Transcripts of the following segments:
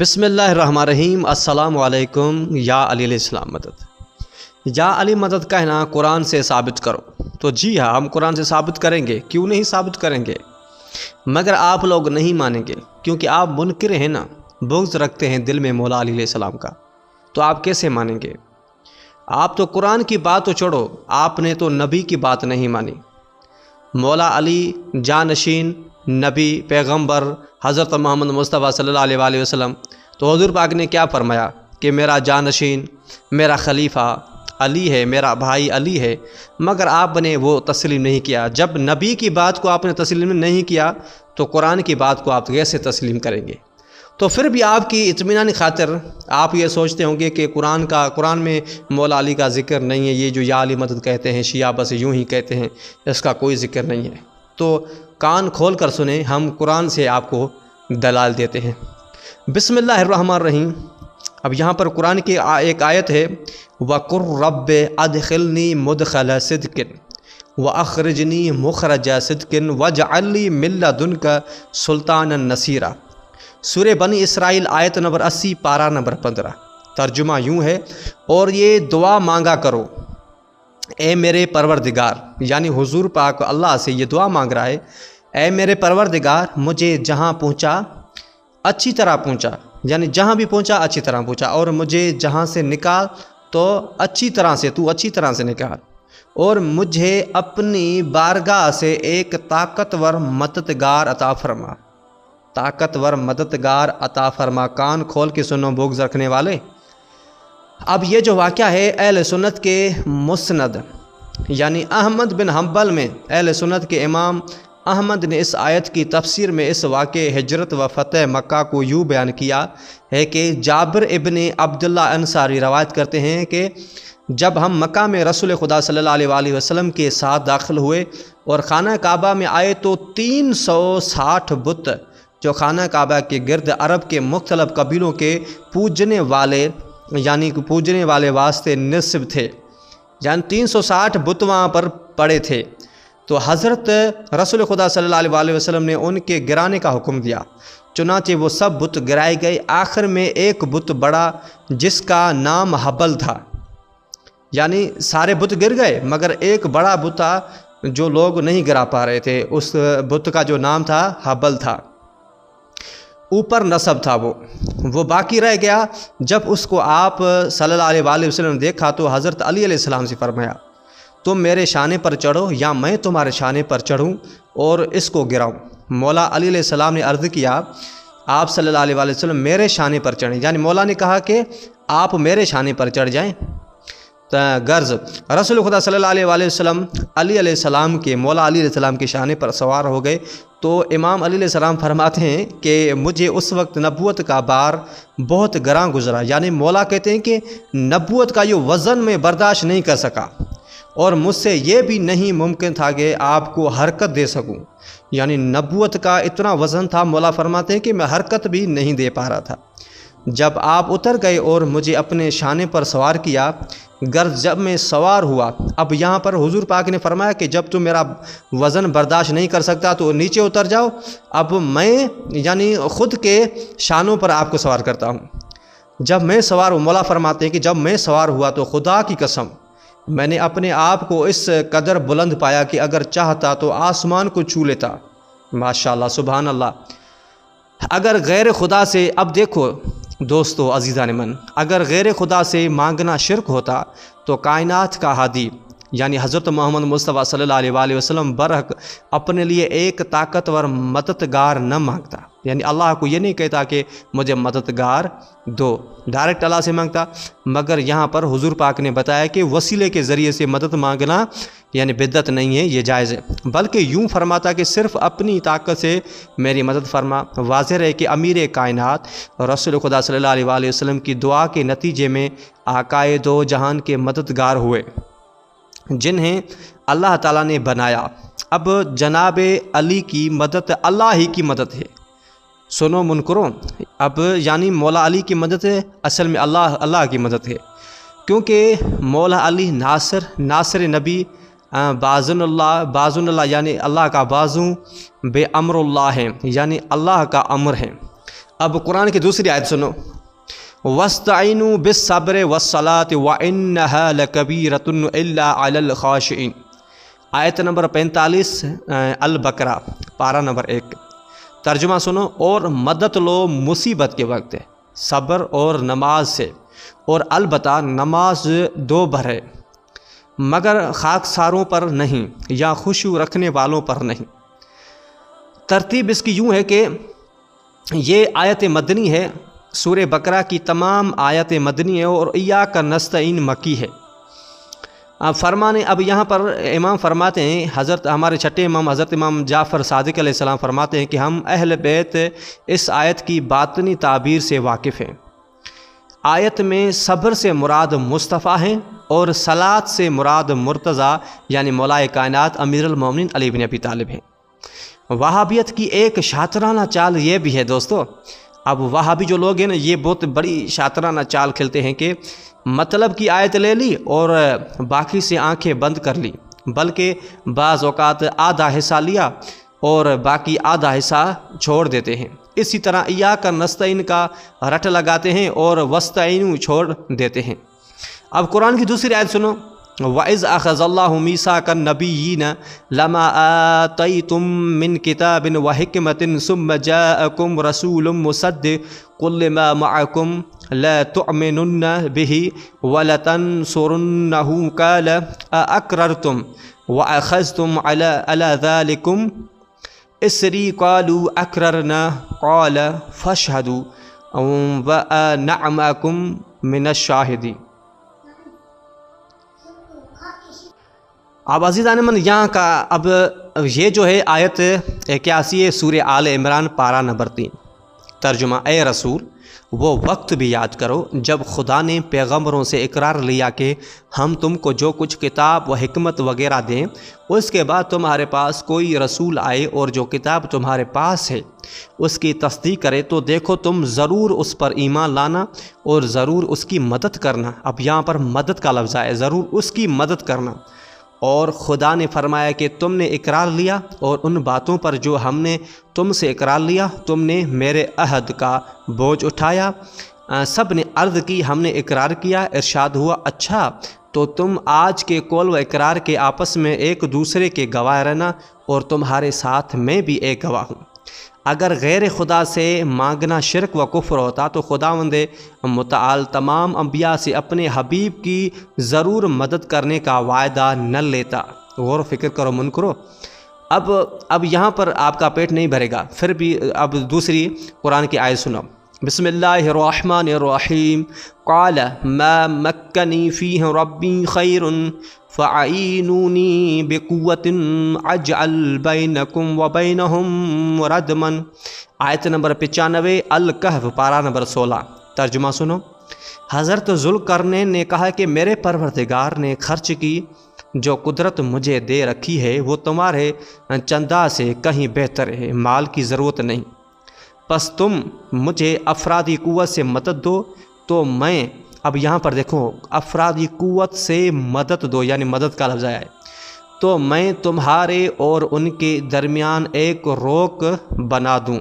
بسم اللہ الرحمن الرحیم۔ السلام علیکم۔ یا علی علیہ السلام مدد، یا علی مدد کہنا قرآن سے ثابت کرو، تو جی ہاں ہم قرآن سے ثابت کریں گے، کیوں نہیں ثابت کریں گے، مگر آپ لوگ نہیں مانیں گے کیونکہ آپ منکر ہیں نا، بغض رکھتے ہیں دل میں مولا علی علیہ السلام کا، تو آپ کیسے مانیں گے؟ آپ تو قرآن کی بات تو چھوڑو، آپ نے تو نبی کی بات نہیں مانی۔ مولا علی جانشین نبی پیغمبر حضرت محمد مصطفیٰ صلی اللہ علیہ وسلم، تو حضور پاک نے کیا فرمایا کہ میرا جانشین میرا خلیفہ علی ہے، میرا بھائی علی ہے، مگر آپ نے وہ تسلیم نہیں کیا۔ جب نبی کی بات کو آپ نے تسلیم نہیں کیا تو قرآن کی بات کو آپ کیسے تسلیم کریں گے؟ تو پھر بھی آپ کی اطمینان خاطر آپ یہ سوچتے ہوں گے کہ قرآن میں مولا علی کا ذکر نہیں ہے، یہ جو یا علی مدد کہتے ہیں شیعہ بس یوں ہی کہتے ہیں، اس کا کوئی ذکر نہیں ہے۔ تو کان کھول کر سنیں، ہم قرآن سے آپ کو دلال دیتے ہیں۔ بسم اللہ الرحمن الرحیم۔ اب یہاں پر قرآن کی ایک آیت ہے، وَقُرْ رَبِّ أَدْخِلْنِي مُدْخَلَ صِدْقٍ وَأَخْرِجْنِي مُخْرَجَ صِدْقٍ وَاجْعَل لِّي مِن لَّدُنْكَ سُلْطَانًا نَصِيرًا۔ سورہ بنی اسرائیل آیت نمبر 80 پارہ نمبر 15۔ ترجمہ یوں ہے، اور یہ دعا مانگا کرو اے میرے پروردگار، یعنی حضور پاک اللہ سے یہ دعا مانگ رہا ہے، اے میرے پروردگار مجھے جہاں پہنچا اچھی طرح پہنچا، یعنی جہاں بھی پہنچا اچھی طرح پہنچا، اور مجھے جہاں سے نکال تو اچھی طرح سے نکال، اور مجھے اپنی بارگاہ سے ایک طاقتور مددگار عطا فرما، طاقتور مددگار عطا فرما۔ کان کھول کے سنو بغض رکھنے والے۔ اب یہ جو واقعہ ہے اہل سنت کے مسند یعنی احمد بن حنبل میں، اہل سنت کے امام احمد نے اس آیت کی تفسیر میں اس واقع ہجرت و فتح مکہ کو یوں بیان کیا ہے کہ جابر ابن عبداللہ انصاری روایت کرتے ہیں کہ جب ہم مکہ میں رسول خدا صلی اللہ علیہ وسلم کے ساتھ داخل ہوئے اور خانہ کعبہ میں آئے تو 360 بت جو خانہ کعبہ کے گرد عرب کے مختلف قبیلوں کے پوجنے والے واسطے نصب تھے، یعنی 360 بت وہاں پر پڑے تھے۔ تو حضرت رسول خدا صلی اللہ علیہ وسلم نے ان کے گرانے کا حکم دیا، چنانچہ وہ سب بت گرائے گئے۔ آخر میں ایک بت بڑا جس کا نام حبل تھا، یعنی سارے بت گر گئے مگر ایک بڑا بت تھا جو لوگ نہیں گرا پا رہے تھے، اس بت کا جو نام تھا حبل تھا، اوپر نصب تھا، وہ باقی رہ گیا۔ جب اس کو آپ صلی اللہ علیہ وسلم نے دیکھا تو حضرت علی علیہ السلام سے فرمایا، تم میرے شانے پر چڑھو یا میں تمہارے شانے پر چڑھوں اور اس کو گراؤں؟ مولا علی علیہ السلام نے عرض کیا، آپ صلی اللہ علیہ وسلم میرے شانے پر چڑھیں، یعنی مولا نے کہا کہ آپ میرے شانے پر چڑھ جائیں۔ غرض رسول خدا صلی اللہ علیہ وسلم علی علیہ السلام کے مولا علی علیہ السلام کے شانے پر سوار ہو گئے۔ تو امام علی علیہ السلام فرماتے ہیں کہ مجھے اس وقت نبوت کا بار بہت گراں گزرا، یعنی مولا کہتے ہیں کہ نبوت کا یہ وزن میں برداشت نہیں کر سکا، اور مجھ سے یہ بھی نہیں ممکن تھا کہ آپ کو حرکت دے سکوں، یعنی نبوت کا اتنا وزن تھا، مولا فرماتے ہیں کہ میں حرکت بھی نہیں دے پا رہا تھا۔ جب آپ اتر گئے اور مجھے اپنے شانے پر سوار کیا، غرض جب میں سوار ہوا، اب یہاں پر حضور پاک نے فرمایا کہ جب تم میرا وزن برداشت نہیں کر سکتا تو نیچے اتر جاؤ، اب میں یعنی خود کے شانوں پر آپ کو سوار کرتا ہوں۔ جب میں سوار ہوں، مولا فرماتے ہیں کہ جب میں سوار ہوا تو خدا کی قسم میں نے اپنے آپ کو اس قدر بلند پایا کہ اگر چاہتا تو آسمان کو چھو لیتا۔ ماشاءاللہ، سبحان اللہ۔ اگر غیر خدا سے، اب دیکھو دوستو عزیزان من، اگر غیر خدا سے مانگنا شرک ہوتا تو کائنات کا ہادی یعنی حضرت محمد مصطفیٰ صلی اللہ علیہ وسلم برحق اپنے لیے ایک طاقتور مددگار نہ مانگتا، یعنی اللہ کو یہ نہیں کہتا کہ مجھے مددگار دو، ڈائریکٹ اللہ سے مانگتا، مگر یہاں پر حضور پاک نے بتایا کہ وسیلے کے ذریعے سے مدد مانگنا یعنی بدعت نہیں ہے، یہ جائز ہے، بلکہ یوں فرماتا کہ صرف اپنی طاقت سے میری مدد فرما۔ واضح ہے کہ امیر کائنات رسول خدا صلی اللہ علیہ وسلم کی دعا کے نتیجے میں آقائے دو جہان کے مددگار ہوئے جنہیں اللہ تعالیٰ نے بنایا۔ اب جناب علی کی مدد اللہ ہی کی مدد ہے، سنو منکروں، اب یعنی مولا علی کی مدد ہے، اصل میں اللہ کی مدد ہے، کیونکہ مولا علی ناصر نبی بازن اللہ یعنی اللہ کا بازو، بے امر اللہ ہیں، یعنی اللہ کا امر ہے۔ اب قرآن کی دوسری آیت سنو، وَاسْتَعِنُوا بِالصَّبْرِ وَالصَّلَاةِ وَإِنَّهَا لَكَبِيرَةٌ إِلَّا عَلَى الْخَاشِعِينَ۔ آیت نمبر 45 البقرہ پارہ نمبر 1۔ ترجمہ سنو، اور مدد لو مصیبت کے وقت صبر اور نماز سے، اور البتہ نماز دو بھر ہے، مگر خاکساروں پر نہیں یا خشوع رکھنے والوں پر نہیں۔ ترتیب اس کی یوں ہے کہ یہ آیت مدنی ہے، سورہ بقرہ کی تمام آیت مدنی ہے، اور ایاک نستعین مکی ہے۔ اب یہاں پر امام فرماتے ہیں، حضرت ہمارے چھٹے امام حضرت امام جعفر صادق علیہ السلام فرماتے ہیں کہ ہم اہل بیت اس آیت کی باطنی تعبیر سے واقف ہیں۔ آیت میں صبر سے مراد مصطفیٰ ہیں، اور صلاۃ سے مراد مرتضیٰ یعنی مولائے کائنات امیر المومنین علی بن ابی طالب ہیں۔ وہابیت کی ایک شاطرانہ چال یہ بھی ہے دوستو، اب وہابی جو لوگ ہیں نا، یہ بہت بڑی شاطرانہ چال کھیلتے ہیں کہ مطلب کی آیت لے لی اور باقی سے آنکھیں بند کر لی، بلکہ بعض اوقات آدھا حصہ لیا اور باقی آدھا حصہ چھوڑ دیتے ہیں۔ اسی طرح ایاک نستعین کا رٹ لگاتے ہیں اور وستعینوا چھوڑ دیتے ہیں۔ اب قرآن کی دوسری آیت سنو، وَإِذْ أَخَذَ اللَّهُ مِيثَاقَ النَّبِيِّينَ لَمَا آتَيْتُم مِّن كِتَابٍ وَحِكْمَةٍ ثُمَّ جَاءَكُمْ رَسُولٌ مُّصَدِّقٌ لِّمَا مَعَكُمْ لَا تُؤْمِنُنَّ بِهِ وَلَتَنصُرُنَّهُ قَالَ أَأَقْرَرْتُمْ وَأَخَذْتُمْ عَلَى ذَلِكُمْ إِصْرِي قَالُوا أَقْرَرْنَا قَالَ فَاشْهَدُوا وَأَنَا مَعَكُمْ مِنَ الشَّاهِدِينَ۔ اب عزیزان من، یہاں کا اب یہ جو ہے آیت 81 ہے سورہ آل عمران پارہ نمبر 3۔ ترجمہ، اے رسول وہ وقت بھی یاد کرو جب خدا نے پیغمبروں سے اقرار لیا کہ ہم تم کو جو کچھ کتاب و حکمت وغیرہ دیں، اس کے بعد تمہارے پاس کوئی رسول آئے اور جو کتاب تمہارے پاس ہے اس کی تصدیق کرے، تو دیکھو تم ضرور اس پر ایمان لانا اور ضرور اس کی مدد کرنا۔ اب یہاں پر مدد کا لفظ ہے، ضرور اس کی مدد کرنا۔ اور خدا نے فرمایا کہ تم نے اقرار لیا، اور ان باتوں پر جو ہم نے تم سے اقرار لیا تم نے میرے عہد کا بوجھ اٹھایا۔ سب نے عرض کی ہم نے اقرار کیا۔ ارشاد ہوا اچھا تو تم آج کے قول و اقرار کے آپس میں ایک دوسرے کے گواہ رہنا، اور تمہارے ساتھ میں بھی ایک گواہ ہوں۔ اگر غیر خدا سے مانگنا شرک و کفر ہوتا تو خداوند متعال تمام انبیاء سے اپنے حبیب کی ضرور مدد کرنے کا وعدہ نہ لیتا۔ غور و فکر کرو، من کرو۔ اب یہاں پر آپ کا پیٹ نہیں بھرے گا، پھر بھی اب دوسری قرآن کی آیت سنو۔ بسم اللہ الرحمن الرحیم، قال ما مکنی فیہ ربی خیر فَعِینُونِی بِقُوَّةٍ اجعل بینکم وبینہم ردما۔ آیت نمبر 95 الکہف پارہ نمبر 16۔ ترجمہ سنو، حضرت ذوالقرنین نے کہا کہ میرے پروردگار نے خرچ کی جو قدرت مجھے دے رکھی ہے وہ تمہارے چندہ سے کہیں بہتر ہے، مال کی ضرورت نہیں، پس تم مجھے افرادی قوت سے مدد دو تو میں، اب یہاں پر دیکھو افرادی قوت سے مدد دو یعنی مدد کا لفظ آیا ہے، تو میں تمہارے اور ان کے درمیان ایک روک بنا دوں۔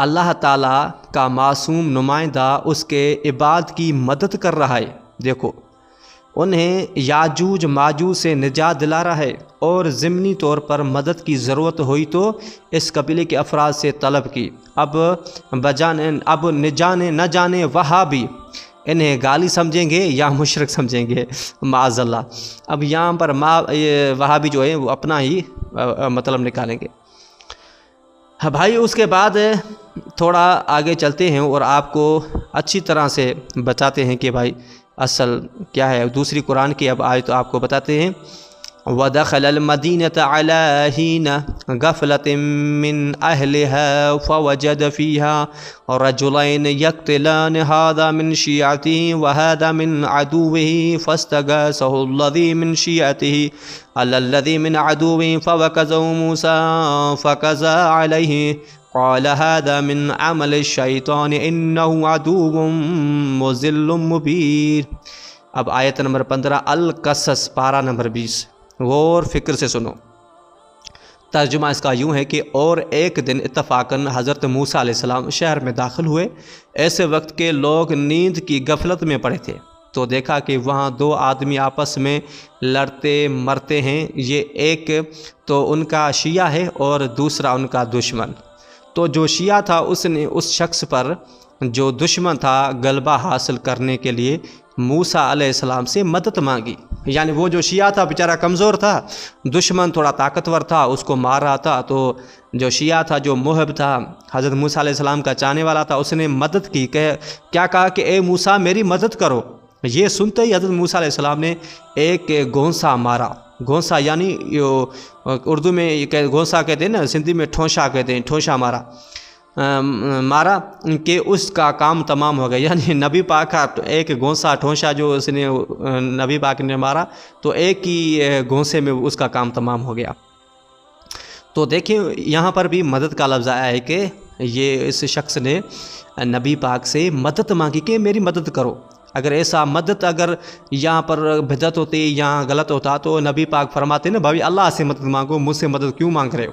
اللہ تعالیٰ کا معصوم نمائندہ اس کے عباد کی مدد کر رہا ہے، دیکھو انہیں یاجوج ماجوج سے نجات دلا رہا ہے، اور ضمنی طور پر مدد کی ضرورت ہوئی تو اس قبیلے کے افراد سے طلب کی۔ اب نہ جانے وہابی انہیں گالی سمجھیں گے یا مشرک سمجھیں گے، معاذ اللہ۔ اب یہاں پر وہابی جو ہے وہ اپنا ہی مطلب نکالیں گے۔ بھائی اس کے بعد تھوڑا آگے چلتے ہیں اور آپ کو اچھی طرح سے بتاتے ہیں کہ بھائی اصل کیا ہے۔ دوسری قرآن کی اب آیت آپ کو بتاتے ہیں، وَدَخَلَ الْمَدِينَةَ عَلَىٰ حِينَ غَفْلَةٍ مِّنْ أَهْلِهَا فَوَجَدَ فِيهَا رَجُلَيْنِ يَقْتِلَانِ هَٰذَا مِنْ شِيعَتِهِ وَهَٰذَا مِنْ عَدُوِّهِ فَاسْتَغَاثَهُ الَّذِي مِنْ شِيعَتِهِ عَلَى الَّذِي مِنْ عَدُوِّهِ فَوَكَزَهُ مُوسَىٰ فَقَضَىٰ عَلَيْهِ قال هذا من عمل الشیطان انه عدو مضل مبین۔ اب آیت نمبر 15 القصص پارہ نمبر 20، غور فکر سے سنو۔ ترجمہ اس کا یوں ہے کہ اور ایک دن اتفاقاً حضرت موسیٰ علیہ السلام شہر میں داخل ہوئے، ایسے وقت کے لوگ نیند کی غفلت میں پڑے تھے، تو دیکھا کہ وہاں دو آدمی آپس میں لڑتے مرتے ہیں، یہ ایک تو ان کا شیعہ ہے اور دوسرا ان کا دشمن۔ تو جو شیعہ تھا اس نے اس شخص پر جو دشمن تھا غلبہ حاصل کرنے کے لیے موسیٰ علیہ السلام سے مدد مانگی، یعنی وہ جو شیعہ تھا بیچارہ کمزور تھا، دشمن تھوڑا طاقتور تھا، اس کو مار رہا تھا، تو جو شیعہ تھا جو محب تھا حضرت موسیٰ علیہ السلام کا چاہنے والا تھا، اس نے مدد کی، کیا کہا کہ اے موسیٰ میری مدد کرو۔ یہ سنتے ہی حضرت موسیٰ علیہ السلام نے ایک گونسا مارا، گونسا یعنی اردو میں گونسا کہتے ہیں نا، سندھی میں ٹھونسا کہتے ہیں، ٹھونسا مارا کہ اس کا کام تمام ہو گیا، یعنی نبی پاک کا ایک گونسا ٹھونسا جو اس نے نبی پاک نے مارا تو ایک ہی گونسے میں اس کا کام تمام ہو گیا۔ تو دیکھیں یہاں پر بھی مدد کا لفظ آیا ہے کہ یہ اس شخص نے نبی پاک سے مدد مانگی کہ میری مدد کرو۔ اگر ایسا مدد اگر یہاں پر بدعت ہوتی، یہاں غلط ہوتا تو نبی پاک فرماتے نا بھائی اللہ سے مدد مانگو، مجھ سے مدد کیوں مانگ رہے ہو۔